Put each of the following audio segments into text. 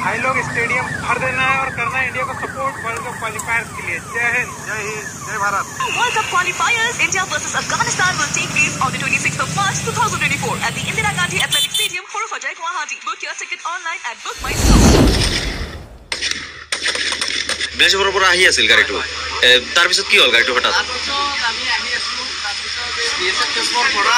भाई लोग स्टेडियम भर देना है और करना है इंडिया को सपोर्ट वर्ल्ड कप क्वालिफायर्स के लिए। जय हिंद, जय Bharat. World Cup qualifiers India versus Afghanistan will take place on the 26th of March 2024 at the Indira Gandhi Athletic Stadium, Horufajai, Guwahati. Book your ticket online at BookMyShow. বিনেশপুৰৰ পৰা আহি আছিল গাড়ীটো, তাৰপিছত কি হ'ল গাড়ীটো হঠাৎ? আমি আহি আছিলোঁ, তাৰপিছত BSF কেম্পৰ পৰা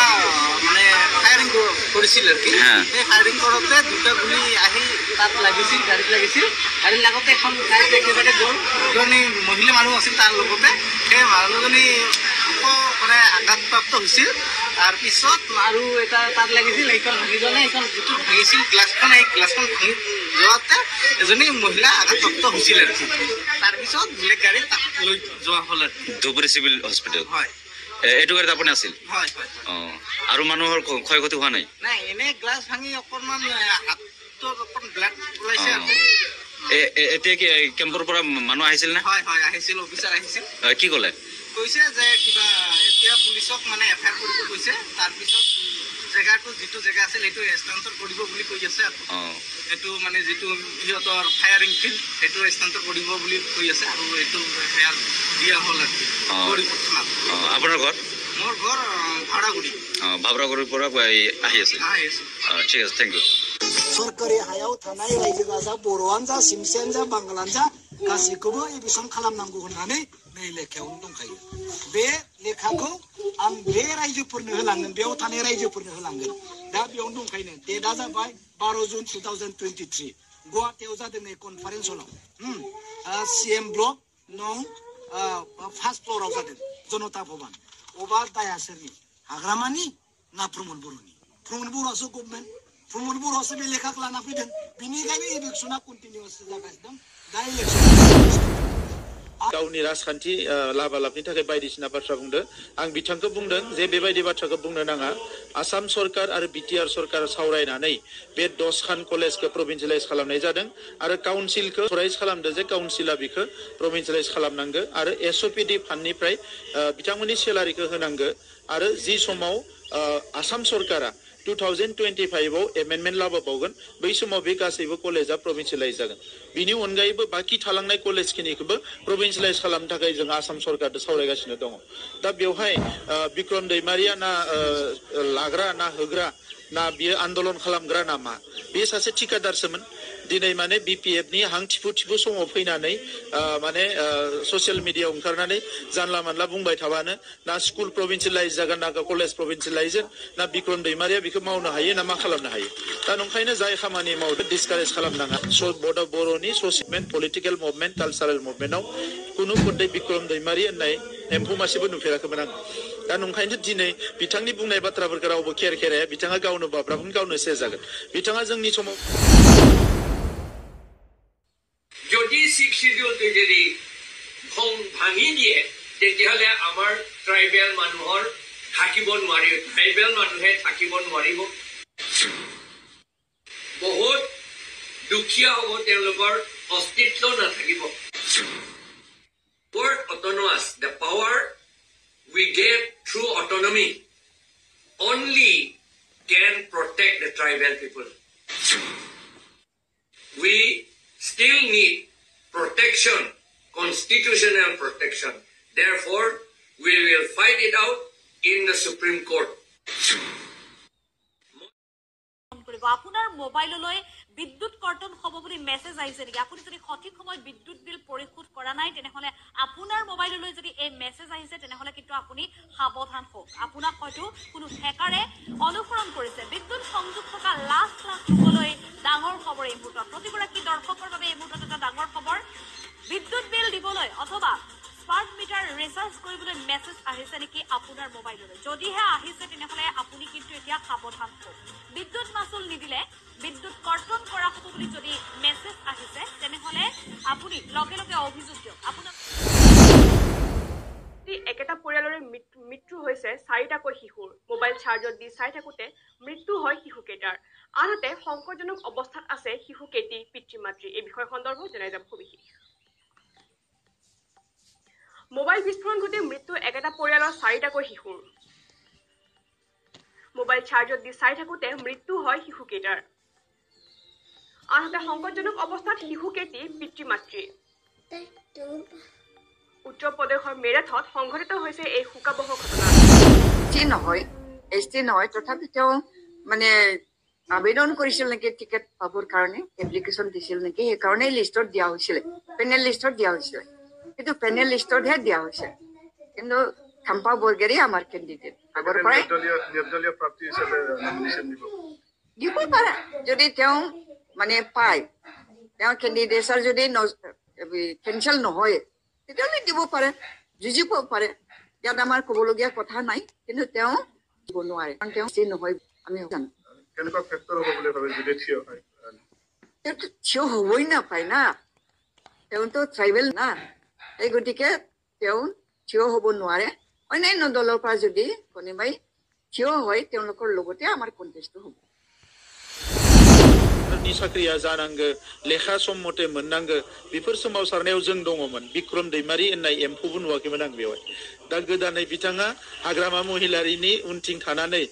মানে ফায়াৰিং কৰিছিল আৰু কি সেই ফায়াৰিং কৰোঁতে দুটা গুলি আহি তাত লাগিছিল, গাড়ীত লাগিছিল। গাড়ীত লাগোতে এখন গাড়ীত একেবাৰে গ'ল, এজনী মহিলা মানুহ আছিল তাৰ লগতে। সেই মানুহজনী মানে আঘাতপ্ৰাপ্ত হৈছিল। তাৰপিছত আৰু এটা তাত লাগিছিল, সেইখন ভাঙি যোৱা নাই। সেইখন যিটো ভাঙিছিল গ্লাছখন, এই গ্লাছখন ভাঙি যোৱাতে এজনী মহিলা আঘাতপ্ৰাপ্ত হৈছিল আৰু তাৰপিছত বেলেগ গাড়ী তাক লৈ যোৱা হ'ল আৰু ধুবুৰী চিভিল হস্পিটেল। হয়, এইটো গাড়ীত আপুনি আছিল? হয় হয়। আৰু মানুহৰ ক্ষয় ক্ষতি হোৱা নাই? নাই, এনেই গ্লাছ ভাঙি অকণমান হাতত অকণ ব্লাড ওলাইছে আৰু। এতিয়া কি কেম্পৰ পৰা মানুহ আহিছিল নে? হয় হয়, আহিছিল, অফিচাৰ আহিছিল। কি ক'লে? কৈছে যে কিবা এতিয়া পুলিচক মানে এফআইআৰ কৰিব কৈছে। তাৰপিছত জেগাটো যিটো জেগা আছিল সেইটো স্থানান্তৰ কৰিব বুলি কৈ আছে। এইটো মানে যিটো সিহঁতৰ ফায়াৰিং ফিল্ড সেইটো স্থানান্তৰ কৰিব বুলি কৈ আছে আৰু এইটো এফআইআৰ দিয়া হ'ল আৰু থানাত। আপোনাৰ ঘৰ? মোৰ ঘৰ ভাড়াগুৰি। ভাড়াগুৰিৰ পৰা আহি আছে? ঠিক আছে, থেংক ইউ। सरकारि हायाव थानाय रायजो राजा बर'आनो जा सिमसेयानो जा बांगालानो जा गासैखौबो एडमिसन खालामनांगौ होननानै नै लेखायावनो दंखायो। बे लेखाखौ आं बे रायजोफोरनो होलांगोन, बेयाव थानाय रायजोफोरनो होलांगोन। दा बेयावनो दंखायो। डेटआ जाबाय 12 जुन 2023 गुवाहाटीयाव जादों नै कनफारेन्स हलाव। CM ब्लक नं फार्स्ट फ्ल'राव जादों जनता भवन। अबा दाया सोरनि? हाग्रामानि ना प्रमद बर'नि? प्रमद बर'आसो गभर्नमेन्ट, प्रमद बर'आसो बे लेखाखौ लाना फैदों। बिनिखायनो इलेक्सना कन्टिनिउस जागासिनो दं। दा इलेक्सन गावनि राजखान्थि लाबालाबनि थाखाय बायदिसिना बाथ्रा बुंदों। आं बिथांखौ बुंदों जे बेबायदि बाथ्राखौ बुंनो नाङा। आसाम सरकार आरो बिटिआर सरकार सावरायनानै बे 10 खान कलेजखौ प्रभिन्सियेलाइज खालामनाय जादों आरो काउन्सिलखौ अथराइज खालामदों जे काउन्सिला बेखौ प्रभिन्सियेलाइज खालामनांगौ आरो SOPD फान्डनिफ्राय बिथांमोननि सेलारिखौ होनांगौ। आरो जि समाव आसाम सरकारा 2025आव एमेन्डमेन्ट लाबोबावगोन बै समाव बे गासैबो कलेजा प्रभिन्सियेलाइज जागोन। बिनि अनगायैबो बाखि थालांनाय कलेजखिनिखौबो प्रभिन्सियेलाइज खालामनो थाखाय जों आसाम सरकारजों सावरायगासिनो दङ। दा बेवहाय बिक्रम दैमारिया ना लाग्रा ना होग्रा ना बियो आन्दोलन खालामग्रा ना मा? बे सासे ठिकादारसोमोन। दिनै माने BPFनि हां थिफु थिफु समाव फैनानै माने ससियेल मिडियायाव ओंखारनानै जानला मानला बुंबाय थाबानो ना स्कुल प्रभिन्सियेलाइज जागोन ना कलेज प्रभिन्सियेलाइज ना बिक्रम दैमारिया बेखौ मावनो हायो ना मा खालामनो हायो। दा नंखायनो जाय खामानि मावदों डिसकारेज खालामनाङा। बर'नि ससियेल पलिटिकेल मुभमेन्ट कालचारेल मुभमेन्टआव कुनु खदै बिक्रम दैमारि होननाय एम्फौ मासेबो नुफेराखैमोन आं। दा नंखायनो दिनै बिथांनि बुंनाय बाथ्राफोरखौ रावबो खेराया। बिथाङा गावनो बाब्राबगोन, गावनो सेस जागोन। बिथाङा जोंनि समाव যদি 6 শিডিউলটো যদি ভাঙি দিয়ে তেতিয়াহ'লে আমাৰ ট্ৰাইবেল মানুহৰ থাকিব নোৱাৰিব, ট্ৰাইবেল মানুহে থাকিব নোৱাৰিব। বহুত দুখীয়া হ'ব, তেওঁলোকৰ অস্তিত্ব নাথাকিব। Word autonomous, the power we get through autonomy only can protect the tribal people. We still need protection, constitutional protection. Therefore, we will fight it out in the Supreme Court. আপোনাৰ মোবাইললৈ বিদ্যুৎ কৰ্তন হ'ব বুলি মেছেজ আহিছে নেকি? আপুনি যদি সঠিক সময়ত বিদ্যুৎ বিল পৰিশোধ কৰা নাই তেনেহ'লে আপোনাৰ মোবাইললৈ যদি এই মেছেজ আহিছে তেনেহ'লে কিন্তু আপুনি সাৱধান হওক। আপোনাক হয়তো কোনো হেকাৰে অনুসৰণ কৰিছে। বিদ্যুৎ সংযোগ থকা লাখ লাখ লোকলৈ ডাঙৰ খবৰ এই মুহূৰ্তত। প্ৰতিগৰাকী দৰ্শকৰ বাবে এই মুহূৰ্তত এটা ডাঙৰ খবৰ। বিদ্যুৎ বিল দিবলৈ অথবা স্মাৰ্ট মিটাৰ ৰিচাৰ্জ কৰিবলৈ মেছেজ আহিছে নেকি আপোনাৰ মোবাইললৈ? যদিহে আহিছে তেনেহ'লে আপুনি কিন্তু এতিয়া সাৱধান হওক। বিদ্যুৎ মাচুল নিদিলে বিদ্যুৎ কৰ্তন কৰা হ'ব বুলি যদি মেছেজ আহিছে তেনেহ'লে আপুনি লগে লগে অভিযোগ দিয়ক। আপোনাৰ একেটা পৰিয়ালৰে মৃত্যু হৈছে 4টাকৈ শিশুৰ। মোবাইল চাৰ্জত দি চাই থাকোঁতে মৃত্যু হয় শিশুকেইটাৰ। আনহাতে সংকটজনক অৱস্থাত আছে শিশুকেইটি পিতৃ মাতৃ। এই বিষয় সন্দৰ্ভত জনাই যাব সবিশেষ। মোবাইল বিস্ফোৰণ ঘটি মৃত্যু একেটা পৰিয়ালৰ 4টাকৈ শিশুৰ। মোবাইল চাৰ্জত দি চাই থাকোঁতে মৃত্যু হয় শিশুকেইটাৰ। আনহাতে সংকটজনক অৱস্থাত শিশুকেইটি পিতৃ মাতৃ উত্তৰ প্ৰদেশৰ মেৰঠত সংঘটিত হৈছে এই শোকাবহ ঘটনা নহয় তথাপিও মানে আবেদন কৰিছিল নেকি টিকেট পাবৰ কাৰণে এপ্লিকেশ্যন দিছিল নেকি সেইকাৰণে লিষ্টত দিয়া হৈছিল পেনেল লিষ্টত দিয়া হৈছিল কিন্তু পেনেল লিষ্টতহে দিয়া হৈছে কিন্তু খাম্পা বৰগেৰী আমাৰ কেণ্ডিডেট আগৰ পৰাই নিৰ্দলীয় প্ৰাৰ্থী হিচাপে নমিনেশ্যন দিব পাৰে যদি তেওঁ মানে পায় তেওঁ কেণ্ডিডেটৰ যদি কেঞ্চেল নহয় তেতিয়াহ'লে দিব পাৰে যুঁজিব পাৰে ইয়াত আমাৰ ক'বলগীয়া কথা নাই কিন্তু তেওঁ দিব নোৱাৰে কাৰণ তেওঁ যি নহয় আমি জানো কেনেকুৱা ফেক্টৰ হ'ব বুলি ভাবে যদি থিয় হয় তেওঁতো থিয় হ'বই নাপায় না তেওঁতো ট্ৰাইবেল না এই গতিকে তেওঁ থিয় হ'ব নোৱাৰে অন্যান্য দলৰ পৰা যদি কোনোবাই থিয় হয় তেওঁলোকৰ লগতে আমাৰ কণ্টেষ্টটো হ'ব साख्रिया जानांगो लेखा सम मथे मोननांगो बेफोर सोमावसारनायाव जों दङमोन बिक्रम दैमारि होननाय एम्फौबो नुवाखैमोन आं बेवहाय दा गोदानै बिथाङा हाग्रामा महिलारिनि उनथिं थानानै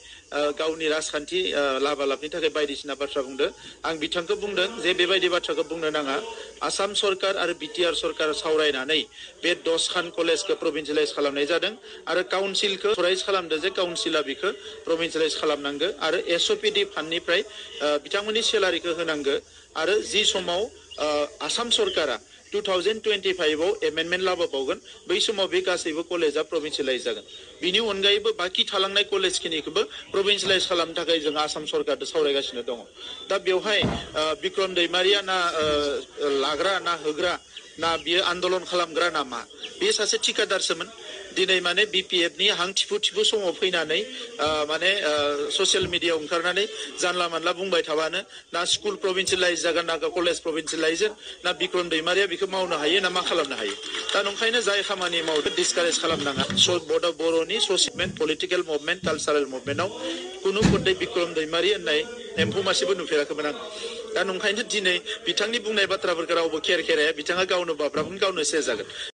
गावनि राजखान्थि लाबालाबनि थाखाय बायदिसिना बाथ्रा बुंदों आं बिथांखौ बुंदों जे बेबायदि बाथ्राखौ बुंनो नाङा आसाम सरकार आरो बिटिआर सरकार सावरायनानै बे 10 खान कलेजखौ प्रभिन्सियेलाइज खालामनाय जादों आरो काउन्सिलखौ अथराइज खालामदों जे काउन्सिला बेखौ प्रभिन्सियेलाइज खालामनांगौ आरो एसओपिडि फान्डनिफ्राय बिथांमोननि सेलारिखौ होनांगौ आरो जि समाव आसाम सरकारा 2025 आव एमेन्डमेन्ट लाबोबावगोन बै समाव बे गासैबो कलेजा प्रभिन्सियेलाइज जागोन बिनि अनगायैबो बाकी थालांनाय कलेजखिनिखौबो प्रभिन्सियेलाइज खालामनो थाखाय जों आसाम सरकारजों सावरायगासिनो दङ दा बेवहाय बिक्रम दैमारिया ना लाग्रा ना होग्रा ना बियो आन्दोलन खालामग्रा ना मा बे सासे ठिकादारसोमोन दिनै माने बिपिएफ नि हां थिफु थिफु समाव फैनानै माने ससियेल मिडियायाव ओंखारनानै जानला मानला बुंबाय थाबानो ना स्कुल प्रभिन्सियेलाइज जागोन ना कलेज प्रभिन्सियेलाइज ना बिक्रम दैमारिया बेखौ मावनो हायो ना मा खालामनो हायो दा नंखायनो जाय खामानि मावदो डिसकारेज खालामनाङा बर'नि ससियेल पलिटिकेल मुभमेन्ट कालचारेल मुभमेन्टआव कुनु गड्डे बिक्रम दैमारि होननाय एम्फौ मासेबो नुफेराखैमोन आं दा नंखायनो दिनै बिथांनि बुंनाय बाथ्राफोरखौ रावबो खेर खेराया बिथाङा गावनो बाब्राबगोन गावनो सेर जागोन